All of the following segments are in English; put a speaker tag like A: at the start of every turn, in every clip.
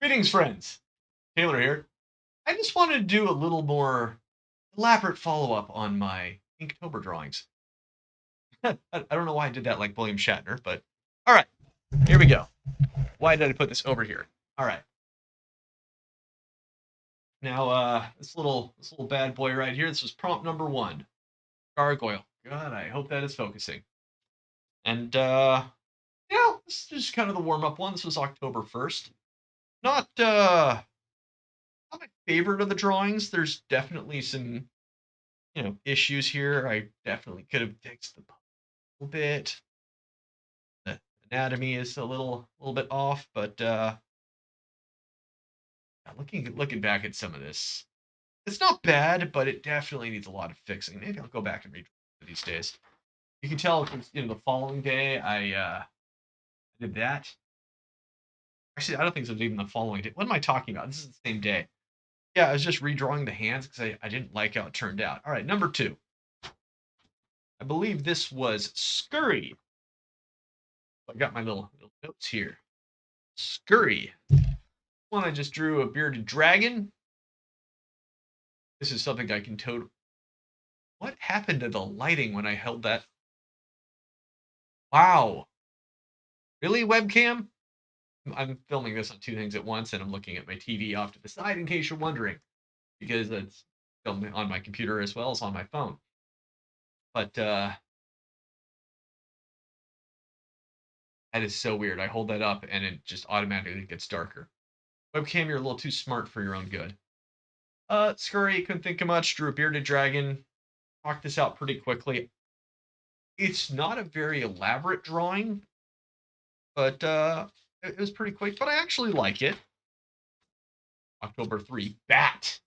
A: Greetings, friends. Taylor here. I just wanted to do a little more elaborate follow up on my Inktober drawings. I don't know why I did that like William Shatner, but all right, here we go. Why did I put this over here? All right. Now, this little bad boy right here. This was prompt number one. Gargoyle. God, I hope that is focusing. And this is just kind of the warm up one. This was October 1st. Not not my favorite of the drawings. There's definitely some issues here. I definitely could have fixed the little bit. The anatomy is a little bit off, but looking back at some of this, it's not bad, but it definitely needs a lot of fixing. Maybe I'll go back and read it these days. You can tell because the following day I did that. Actually, I don't think it was even the following day. What am I talking about? This is the same day. Yeah, I was just redrawing the hands because I didn't like how it turned out. All right, number two. I believe this was Scurry. I got my little notes here. Scurry. One, I just drew a bearded dragon. This is something I can totally. What happened to the lighting when I held that? Wow. Really, webcam? I'm filming this on two things at once, and I'm looking at my TV off to the side in case you're wondering, because it's filming on my computer as well as on my phone. But that is so weird. I hold that up, and it just automatically gets darker. Webcam, you're a little too smart for your own good. Scurry, couldn't think of much. Drew a bearded dragon. Knocked this out pretty quickly. It's not a very elaborate drawing, but it was pretty quick. But I actually like it. October 3, Bat.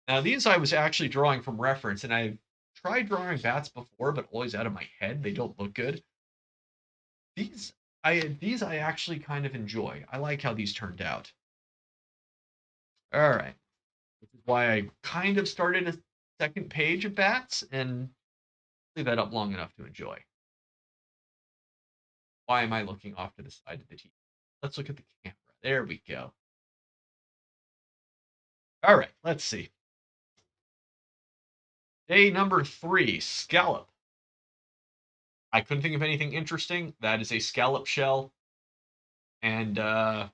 A: Now, these I was actually drawing from reference, and I've tried drawing bats before, but always out of my head. They don't look good. These I actually kind of enjoy. I like how these turned out. All right. Which is why I kind of started a second page of bats and leave that up long enough to enjoy. Why am I looking off to the side of the TV? Let's look at the camera. There we go. All right, let's see. Day number 3, scallop. I couldn't think of anything interesting. That is a scallop shell, and I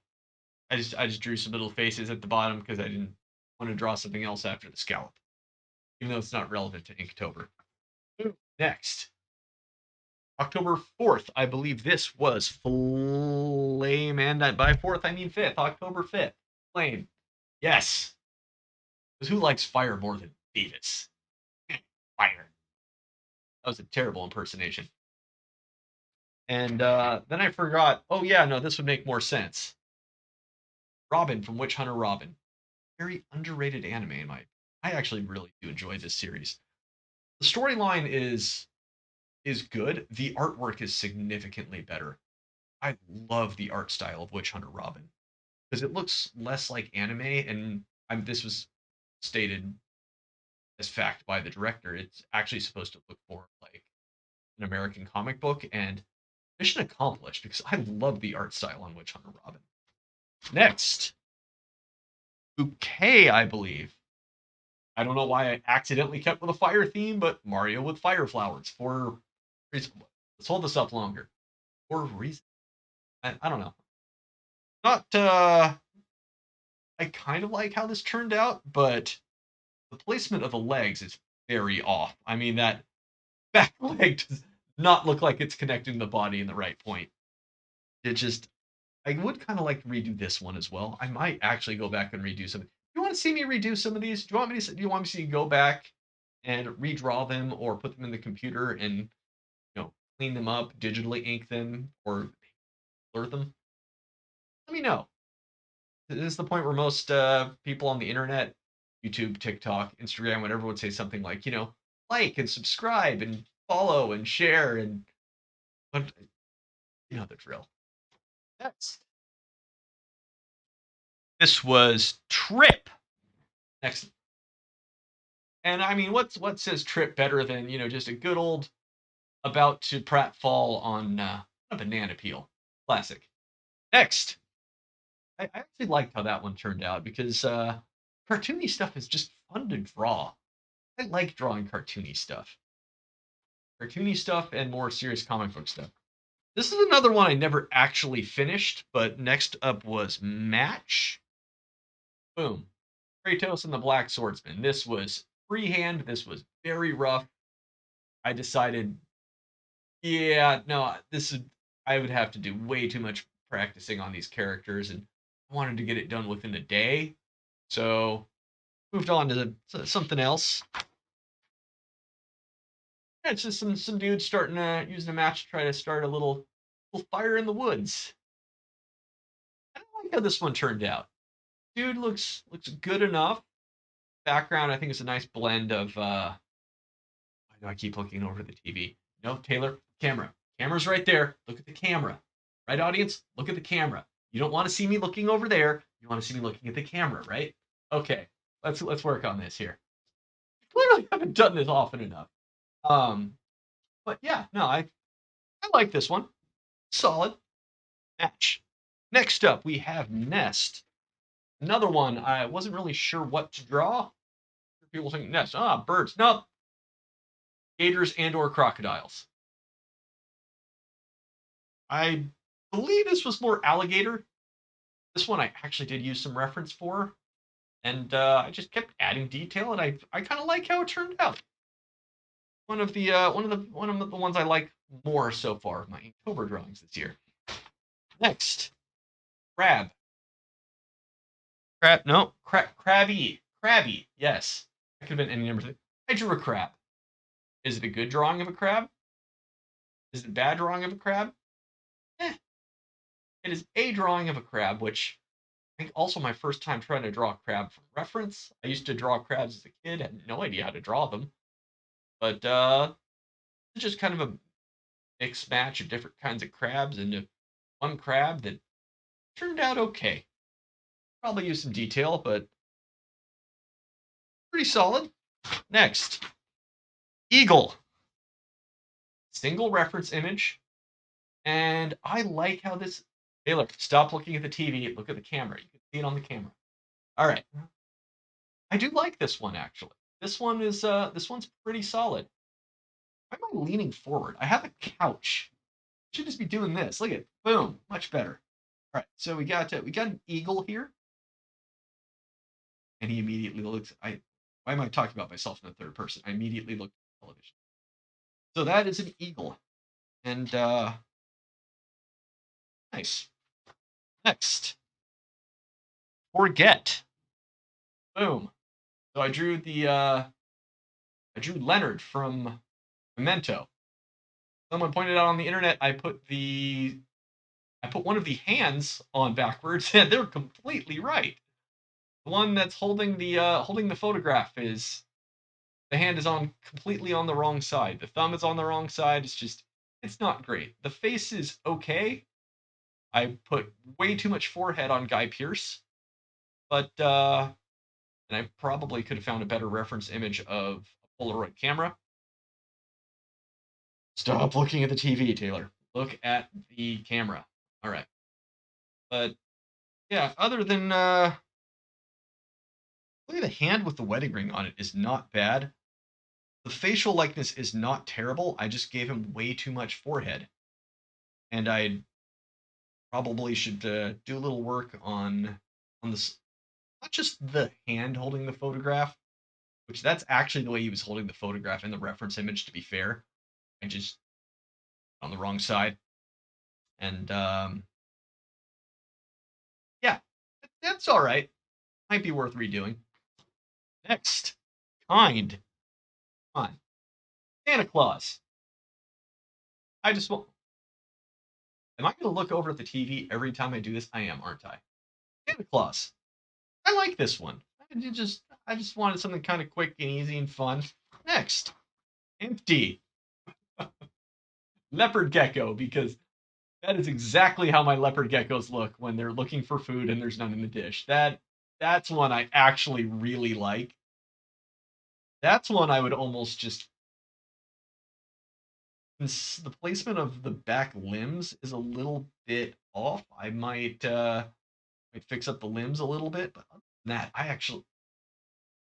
A: just drew some little faces at the bottom because I didn't want to draw something else after the scallop, even though it's not relevant to Inktober. Next, October 4th, I believe this was Flame, and by 4th I mean 5th, October 5th. Flame. Yes. Because who likes fire more than Beavis? Fire. That was a terrible impersonation. And then I forgot, oh yeah, no, this would make more sense. Robin from Witch Hunter Robin. Very underrated anime in my I actually really do enjoy this series. The storyline is good. The artwork is significantly better. I love the art style of Witch Hunter Robin because it looks less like anime, and this was stated as fact by the director. It's actually supposed to look more like an American comic book, and mission accomplished because I love the art style on Witch Hunter Robin. Next, Bouquet, I believe. I don't know why I accidentally kept with a fire theme, but Mario with fire flowers for reason. Let's hold this up longer. For a reason. I don't know. Not I kind of like how this turned out, but the placement of the legs is very off. I mean that back leg does not look like it's connecting the body in the right point. It just I would kind of like to redo this one as well. I might actually go back and redo some. Do you want to see me redo some of these? Do you want me to go back and redraw them or put them in the computer and clean them up, digitally ink them, or blur them? Let me know. This is the point where most people on the internet, YouTube, TikTok, Instagram, whatever, would say something like, like and subscribe and follow and share and but you know the drill. Next. This was Trip. Next. And I mean, what says Trip better than just a good old about to pratfall on a banana peel? Classic. Next, I actually liked how that one turned out because cartoony stuff is just fun to draw. I like drawing cartoony stuff, and more serious comic book stuff. This is another one I never actually finished, but next up was Match. Boom. Kratos and the Black Swordsman. This was freehand. This was very rough. I decided, yeah, no, this is, I would have to do way too much practicing on these characters, and I wanted to get it done within a day. So moved on to something else. Yeah, it's just some dudes starting to using a match to try to start a little fire in the woods. I don't like how this one turned out. Dude looks good enough. Background, I think, is a nice blend of. I know I keep looking over the TV. No, Taylor, camera. Camera's right there. Look at the camera. Right, audience? Look at the camera. You don't want to see me looking over there. You want to see me looking at the camera, right? Okay, let's work on this here. Clearly, haven't done this often enough. Um, but yeah, no, I like this one. Solid match. Next up, we have Nest. Another one I wasn't really sure what to draw. People think Nest, birds. No, gators and or crocodiles. I believe this was more alligator. This one I actually did use some reference for, and I just kept adding detail, and I kind of like how it turned out. One of the ones I like more so far of my Inktober drawings this year. Next, crab. Crab, no, crabby. Yes, that could have been any number of things. I drew a crab. Is it a good drawing of a crab? Is it a bad drawing of a crab? Eh, it is a drawing of a crab, which I think also my first time trying to draw a crab from reference. I used to draw crabs as a kid, had no idea how to draw them. But it's just kind of a mixed match of different kinds of crabs into one crab that turned out okay. Probably use some detail, but pretty solid. Next, eagle. Single reference image. And I like how this. Taylor, stop looking at the TV. Look at the camera. You can see it on the camera. All right. I do like this one actually. This one's pretty solid. Why am I leaning forward? I have a couch. I should just be doing this. Look at it. Boom. Much better. All right. So we got an eagle here, and he immediately looks. I why am I talking about myself in the third person? I immediately looked at television. So that is an eagle, and nice. Next, forget. Boom. So I drew Leonard from Memento. Someone pointed out on the internet I put one of the hands on backwards, and they're completely right. The one that's holding the photograph is the hand is on completely on the wrong side. The thumb is on the wrong side. It's not great. The face is okay. I put way too much forehead on Guy Pearce, but and I probably could have found a better reference image of a Polaroid camera. Stop looking at the TV, Taylor. Look at the camera. All right. But yeah, other than look at the hand with the wedding ring on it is not bad. The facial likeness is not terrible. I just gave him way too much forehead, and I probably should do a little work on this. Not just the hand holding the photograph, which that's actually the way he was holding the photograph in the reference image. To be fair, I just on the wrong side, and yeah, that's all right. Might be worth redoing. Next, kind. Come on, Santa Claus. I just want. Am I going to look over at the TV every time I do this? I am, aren't I? Santa Claus. I like this one. I just wanted something kind of quick and easy and fun. Next, empty leopard gecko, because that is exactly how my leopard geckos look when they're looking for food and there's none in the dish. That's one I actually really like. That's one I would almost just the placement of the back limbs is a little bit off. I might might fix up the limbs a little bit, but other than that, I actually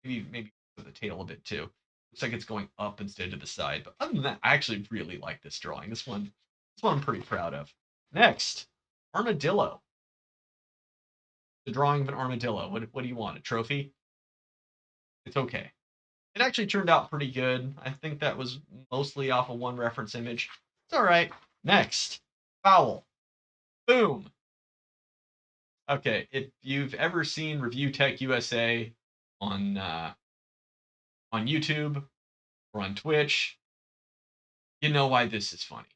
A: maybe the tail a bit too. Looks like it's going up instead of the side. But other than that, I actually really like this drawing. This one I'm pretty proud of. Next, armadillo. The drawing of an armadillo. What do you want? A trophy? It's okay. It actually turned out pretty good. I think that was mostly off of one reference image. It's all right. Next, fowl. Boom. Okay, if you've ever seen Review Tech USA on on YouTube or on Twitch, you know why this is funny.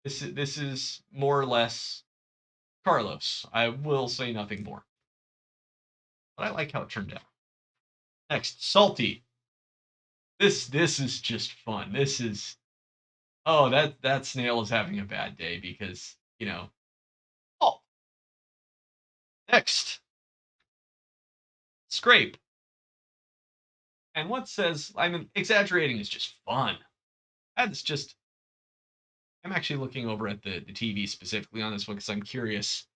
A: This is more or less Carlos. I will say nothing more. But I like how it turned out. Next, salty. This is just fun. This is that snail is having a bad day because oh next scrape. And what says I'm exaggerating is just fun. That's just I'm actually looking over at the TV specifically on this one because I'm curious.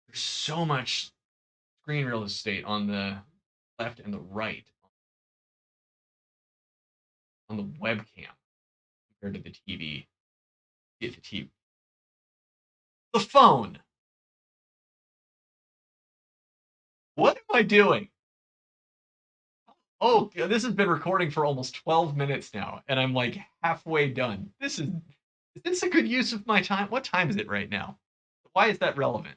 A: There's so much screen real estate on the left and the right on the webcam compared to the TV. Get the TV. The phone. What am I doing? Oh, this has been recording for almost 12 minutes now, and I'm like halfway done. Is this a good use of my time? What time is it right now? Why is that relevant?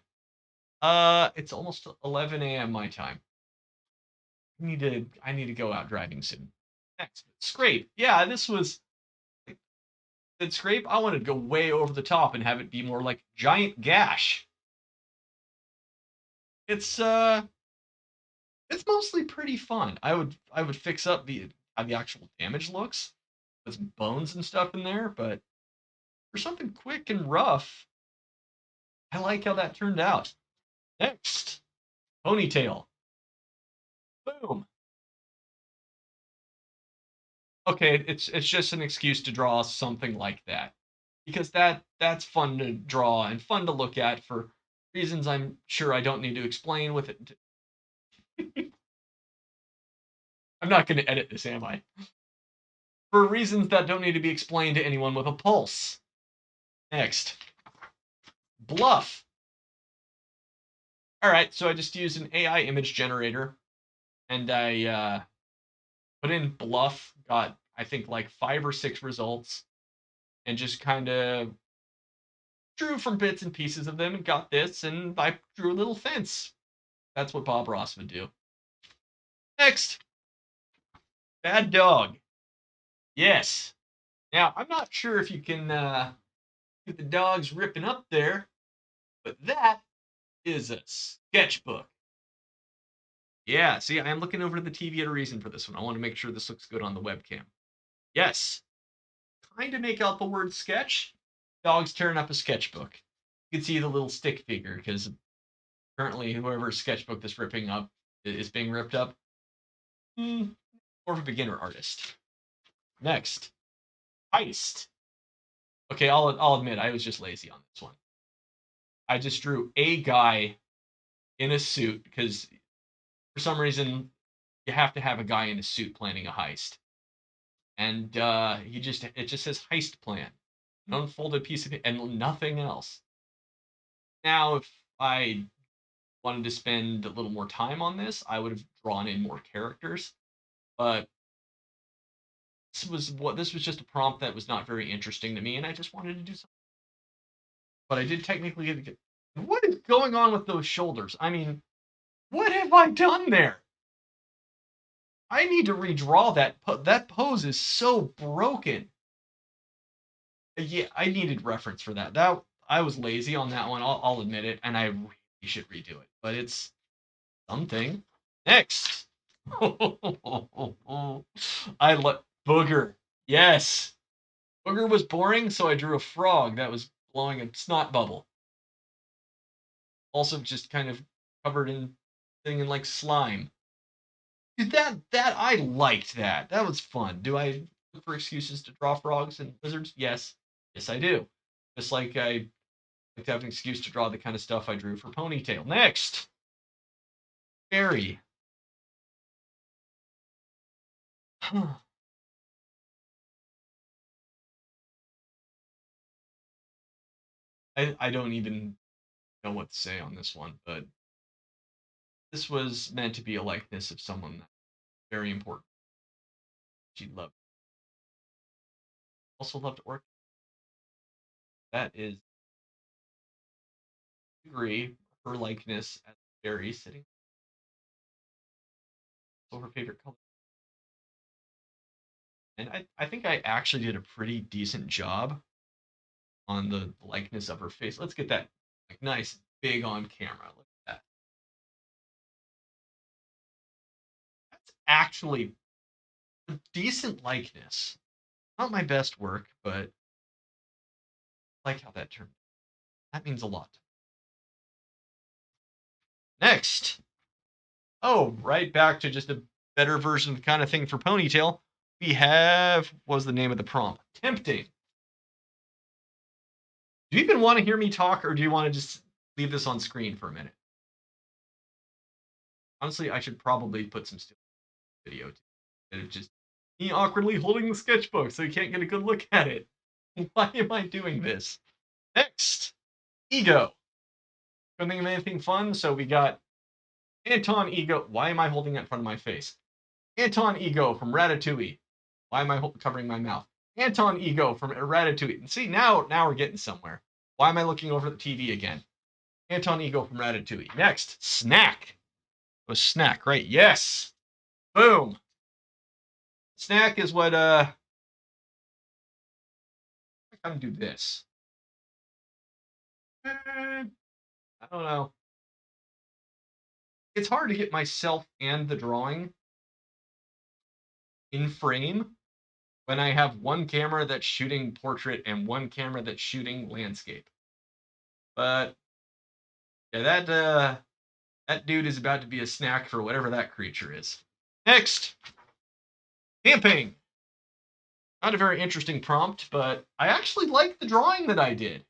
A: It's almost 11 a.m. my time. I need to go out driving soon. Next, scrape. Yeah, this was scrape. I wanted to go way over the top and have it be more like giant gash. It's it's mostly pretty fun. I would fix up the how the actual damage looks with bones and stuff in there, but for something quick and rough, I like how that turned out. Next, ponytail. Boom. Okay, it's just an excuse to draw something like that because that's fun to draw and fun to look at for reasons I'm sure I don't need to explain with it. I'm not going to edit this, am I? For reasons that don't need to be explained to anyone with a pulse. Next, bluff. All right, so I just used an AI image generator and I put in bluff, got I think like 5 or 6 results, and just kind of drew from bits and pieces of them and got this, and I drew a little fence. That's what Bob Ross would do. Next, bad dog. Yes. Now I'm not sure if you can get the dogs ripping up there, but that is a sketchbook. Yeah, see, I am looking over to the TV at a reason for this one. I want to make sure this looks good on the webcam. Yes, kind of make out the word sketch. Dog's tearing up a sketchbook. You can see the little stick figure because currently whoever's sketchbook that's ripping up is being ripped up. More of a beginner artist. Next, heist. Okay, I'll admit I was just lazy on this one. I just drew a guy in a suit because for some reason you have to have a guy in a suit planning a heist, and it just says heist plan, an unfolded piece of it, and nothing else. Now, if I wanted to spend a little more time on this, I would have drawn in more characters, but this was just a prompt that was not very interesting to me, and I just wanted to do something. But I did technically get. What is going on with those shoulders? I mean, what have I done there? I need to redraw that. That pose is so broken. Yeah, I needed reference for that. That I was lazy on that one. I'll admit it, and I really should redo it. But it's something. Next, I love Booger. Yes, Booger was boring, so I drew a frog that was blowing a snot bubble. Also, just kind of covered in thing in like slime. Dude, that I liked that. That was fun. Do I look for excuses to draw frogs and lizards? Yes, yes I do. Just like I like to have an excuse to draw the kind of stuff I drew for Ponytail. Next, Fairy. I don't even know what to say on this one, but this was meant to be a likeness of someone very important. She loved. Also loved orchid. That is, I agree, her likeness as Fairy sitting. So her favorite color. And I think I actually did a pretty decent job on the likeness of her face. Let's get that like nice big on camera. Look at that. That's actually a decent likeness. Not my best work, but I like how that turned. That means a lot. Next. Oh, right back to just a better version of the kind of thing for Ponytail. We have, what was the name of the prompt? Tempting. Do you even want to hear me talk, or do you want to just leave this on screen for a minute? Honestly, I should probably put some still video instead of just me awkwardly holding the sketchbook so you can't get a good look at it. Why am I doing this? Next, Ego. Couldn't think of anything fun, so we got Anton Ego. Why am I holding it in front of my face? Anton Ego from Ratatouille. Why am I covering my mouth? Anton Ego from Ratatouille. And see, now we're getting somewhere. Why am I looking over the TV again? Anton Ego from Ratatouille. Next, Snack. It was Snack, right? Yes. Boom. Snack is what I kind of do this. I don't know. It's hard to get myself and the drawing in frame when I have one camera that's shooting portrait and one camera that's shooting landscape. But yeah, that dude is about to be a snack for whatever that creature is. Next, camping. Not a very interesting prompt, but I actually like the drawing that I did.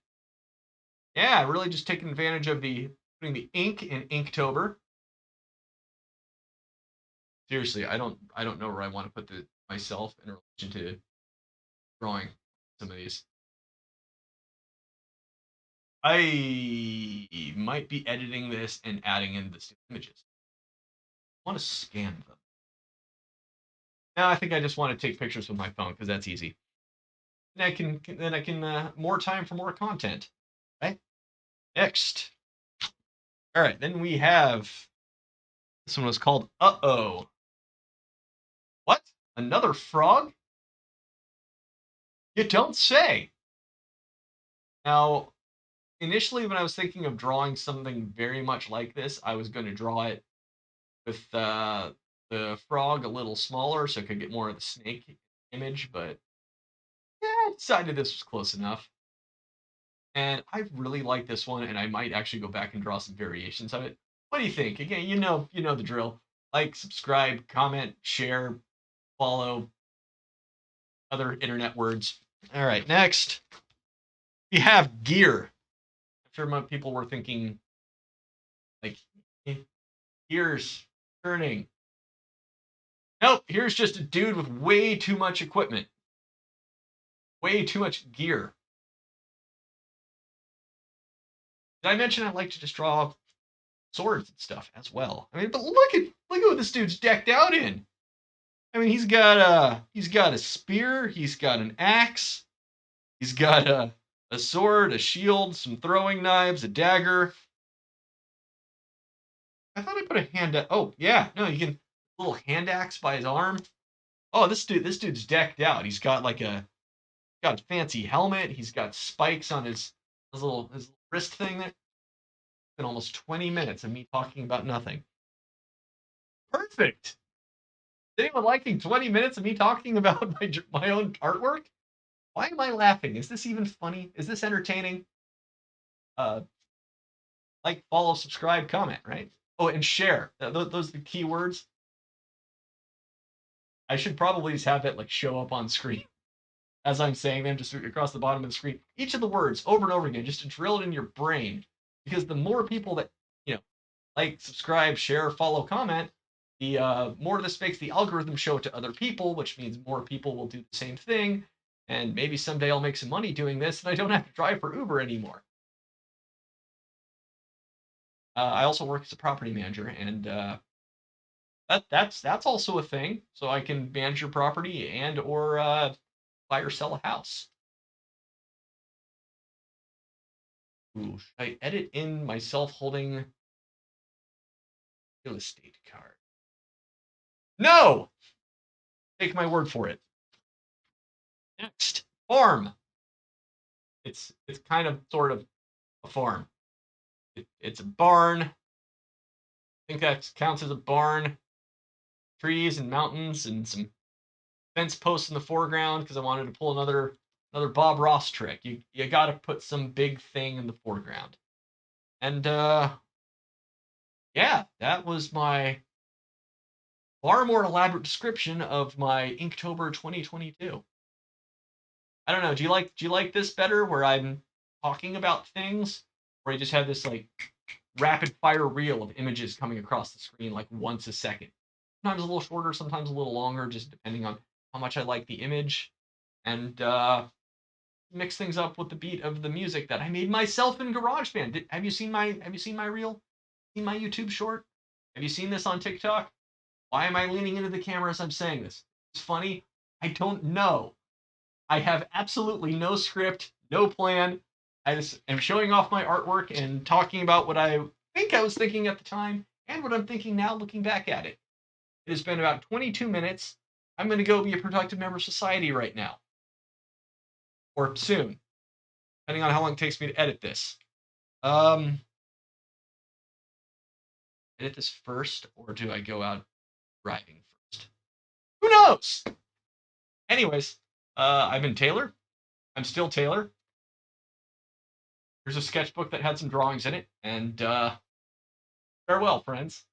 A: Yeah, really just taking advantage of putting the ink in Inktober. Seriously, I don't know where I want to put myself in relation to drawing some of these. I might be editing this and adding in the images. I want to scan them. Now I think I just want to take pictures with my phone because that's easy. And I can more time for more content. Right? Next. All right, then we have this one was called Uh-oh. What? Another frog? You don't say. Now, initially when I was thinking of drawing something very much like this, I was going to draw it with the frog a little smaller so I could get more of the snake image, but yeah, I decided this was close enough. And I really like this one, and I might actually go back and draw some variations of it. What do you think? Again, you know the drill. Like, subscribe, comment, share, follow, other internet words. All right, next we have gear. I'm sure most people were thinking like gears turning. Nope, here's just a dude with way too much equipment, way too much gear. Did I mention I like to just draw swords and stuff as well? I mean, but look at what this dude's decked out in. I mean, he's got a spear, he's got an axe, he's got a sword, a shield, some throwing knives, a dagger. I thought I put a hand. Oh yeah, no, you can little hand axe by his arm. Oh, this dude's decked out. He's got got a fancy helmet. He's got spikes on his wrist thing. There. It's been almost 20 minutes of me talking about nothing. Perfect. Is anyone liking 20 minutes of me talking about my own artwork? Why am I laughing? Is this even funny? Is this entertaining? Uh, like, follow, subscribe, comment, right? Oh, and share. Those are the key words. I should probably just have it like show up on screen as I'm saying them, just across the bottom of the screen. Each of the words over and over again, just to drill it in your brain. Because the more people that, you know, like, subscribe, share, follow, comment, the more this makes the algorithm show it to other people, which means more people will do the same thing. And maybe someday I'll make some money doing this and I don't have to drive for Uber anymore. I also work as a property manager, and that's also a thing. So I can manage your property and or buy or sell a house. Ooh, should I edit in myself holding real estate card? No! Take my word for it. Next, farm. It's kind of sort of a farm. It's a barn. I think that counts as a barn. Trees and mountains and some fence posts in the foreground because I wanted to pull another Bob Ross trick. You got to put some big thing in the foreground. And yeah, that was my far more elaborate description of my Inktober 2022. I don't know. Do you like this better, where I'm talking about things, or I just have this like rapid fire reel of images coming across the screen like once a second? Sometimes a little shorter, sometimes a little longer, just depending on how much I like the image, and mix things up with the beat of the music that I made myself in GarageBand. Have you seen my reel? Seen my YouTube short? Have you seen this on TikTok? Why am I leaning into the camera as I'm saying this? It's funny. I don't know. I have absolutely no script, no plan. I just am showing off my artwork and talking about what I think I was thinking at the time and what I'm thinking now looking back at it. It has been about 22 minutes. I'm going to go be a productive member of society right now, or soon, depending on how long it takes me to edit this. Um, edit this first, or do I go out driving first? Who knows? Anyways, I've been Taylor. I'm still Taylor. Here's a sketchbook that had some drawings in it, and farewell, friends.